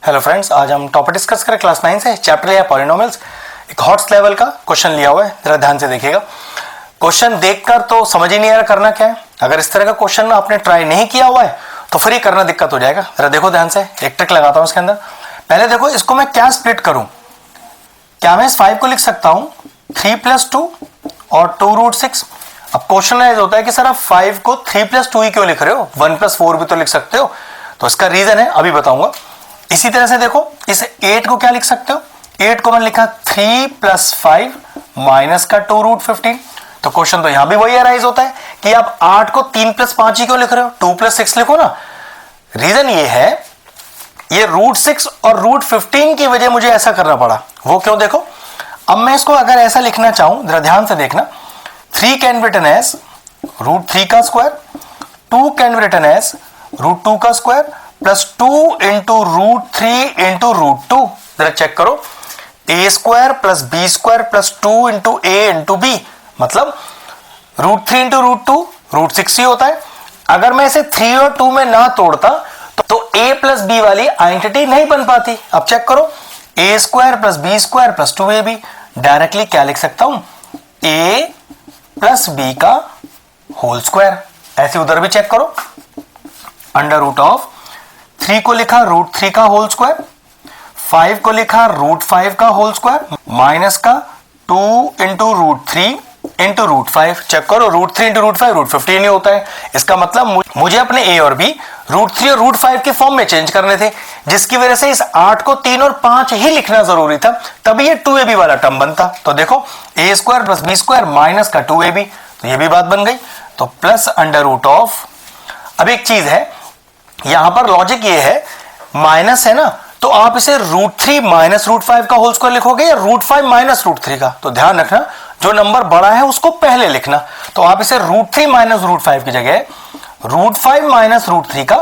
Hello friends, आज हम topic discuss करें क्लास 9 से चैप्टर लिया पॉलिनोमियल्स। एक हॉट्स लेवल का क्वेश्चन लिया हुआ है, जरा ध्यान से देखिएगा। क्वेश्चन देखकर तो समझ ही नहीं आ रहा करना क्या है। अगर इस तरह का क्वेश्चन आपने ट्राई नहीं किया हुआ है तो फिर ये करना दिक्कत हो जाएगा। जरा देखो ध्यान से, एक ट्रिक लगाता हूं इसके अंदर। पहले देखो इसको मैं क्या स्प्लिट करूं। क्या मैं इस 5 को लिख सकता हूं 3 + 2 और 2√6। अब क्वेश्चन ऐसा होता है कि सर आप 5 को 3 + 2 ही क्यों लिख रहे हो, 1 + 4 भी तो लिख सकते हो। तो इसका रीजन है, अभी बताऊंगा। इसी तरह से देखो इस 8 को क्या लिख सकते हो। 8 को मैंने लिखा 3 + 5 माइनस का 2√15। तो क्वेश्चन तो यहां भी वही अराइज होता है कि आप 8 को 3 + 5 ही क्यों लिख रहे हो, 2 + 6 लिखो ना। रीजन ये है, ये √6 और √15 की वजह मुझे ऐसा करना पड़ा। वो क्यों, देखो अब मैं इसको अगर ऐसा लिखना चाहूं, जरा ध्यान से देखना। 3 कैन बी रिटन एज √3 का square, 2 can be written as √2 का स्क्वायर प्लस 2 इंटू √3 इंटू √2। जरा चेक करो, a² plus b² plus 2 into a into b, मतलब √3 इंटू √2 √6 ही होता है। अगर मैं इसे 3 और 2 में ना तोड़ता तो a प्लस b वाली आइडेंटिटी नहीं बन पाती। अब चेक करो, a² plus b² plus 2ab। Directly क्या लिख सकता हूं, a प्लस b का होल स्क्वायर। ऐसे उधर भी चेक करो, √ 3 को लिखा √3 का होल स्क्वायर, 5 को लिखा √5 का होल स्क्वायर माइनस का 2 इंटू √3 इंटू √5। चेक करो, √3 इंटू √5 √15 ही होता है। इसका मतलब मुझे अपने a और b √3 और √5 के फॉर्म में चेंज करने थे, जिसकी वजह से इस 8 को 3 और 5 ही लिखना जरूरी था, तभी ये 2ab वाला टर्म बनता। तो देखो a² प्लस b² माइनस का 2ab, तो ये भी बात बन गई। तो प्लस √ अब एक चीज है यहां पर, लॉजिक ये है, माइनस है ना, तो आप इसे √3 माइनस √5 का होल स्क्वायर लिखोगे या √5 माइनस √3 का। तो ध्यान रखना, जो नंबर बड़ा है उसको पहले लिखना। तो आप इसे √3 माइनस √5 की जगह √5 माइनस √3 का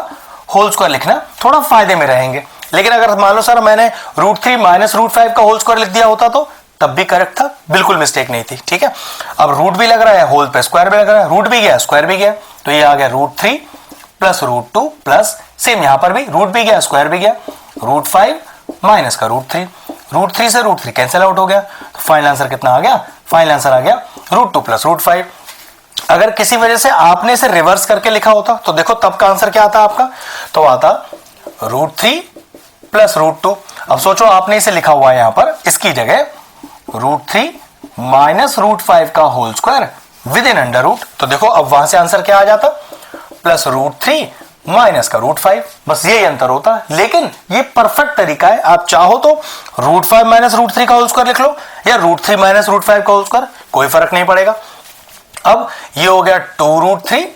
होल स्क्वायर लिखना, थोड़ा फायदे में रहेंगे। लेकिन अगर मान लो सर मैंने √3 माइनस √5 का होल स्क्वायर लिख दिया होता तो तब भी करेक्ट था, बिल्कुल मिस्टेक नहीं थी। ठीक है, अब रूट भी लग रहा है, होल पे स्क्वायर भी लग रहा है, रूट भी गया स्क्वायर भी गया, तो ये आ गया √3 प्लस √2 प्लस सेम यहां पर भी रूट भी गया स्क्वायर भी गया, √5 माइनस का √3, √3 से √3 कैंसिल आउट हो गया। तो फाइनल आंसर कितना आ गया, फाइनल आंसर आ गया √2 प्लस √5। अगर किसी वजह से आपने इसे रिवर्स करके लिखा होता तो देखो तब का आंसर क्या आता आपका, तो आता √3 प्लस √2। अब सोचो आपने इसे लिखा हुआ है यहां पर, इसकी जगह √3 माइनस √5 का होल स्क्वायर विद इन √, तो देखो अब वहां से आंसर क्या आ जाता, प्लस √3 माइनस का √5। बस यही अंतर होता है, लेकिन ये परफेक्ट तरीका है। आप चाहो तो √5 माइनस √3 का होल स्क्वायर लिख लो या √3 माइनस √5 का होल स्क्वायर, कोई फर्क नहीं पड़ेगा। अब ये हो गया 2√3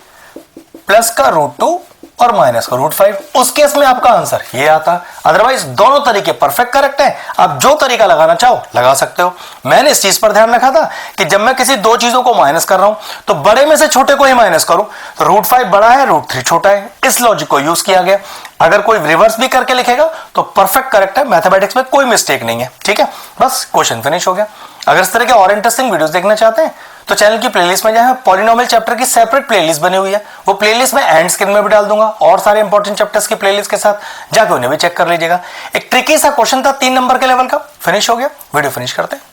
प्लस का √2 और माइनस का √5। उस केस में आपका आंसर ये आता। अदरवाइज दोनों तरीके परफेक्ट करेक्ट है, आप जो तरीका लगाना चाहो लगा सकते हो। मैंने इस चीज पर ध्यान रखा था कि जब मैं किसी दो चीजों को माइनस कर रहा हूं तो बड़े में से छोटे को ही माइनस करूं। तो √5 बड़ा है, √3 छोटा है, इस लॉजिक को यूज किया गया। अगर कोई रिवर्स भी करके लिखेगा तो परफेक्ट करेक्ट है, मैथमेटिक्स में कोई मिस्टेक नहीं है। ठीक है, बस क्वेश्चन फिनिश हो गया। अगर इस तरह के और इंटरेस्टिंग वीडियोस देखना चाहते हैं तो चैनल की प्लेलिस्ट में जाएं, पॉलिनोमियल चैप्टर की सेपरेट प्लेलिस्ट बनी हुई है, वो प्लेलिस्ट में एंड स्क्रीन में भी डाल दूंगा, और सारे इंपॉर्टेंट चैप्टर्स की प्लेलिस्ट के साथ जाकर उन्हें भी चेक कर लीजिएगा। एक ट्रिकी सा क्वेश्चन था 3 नंबर के लेवल का, फिनिश हो गया। वीडियो फिनिश करते हैं।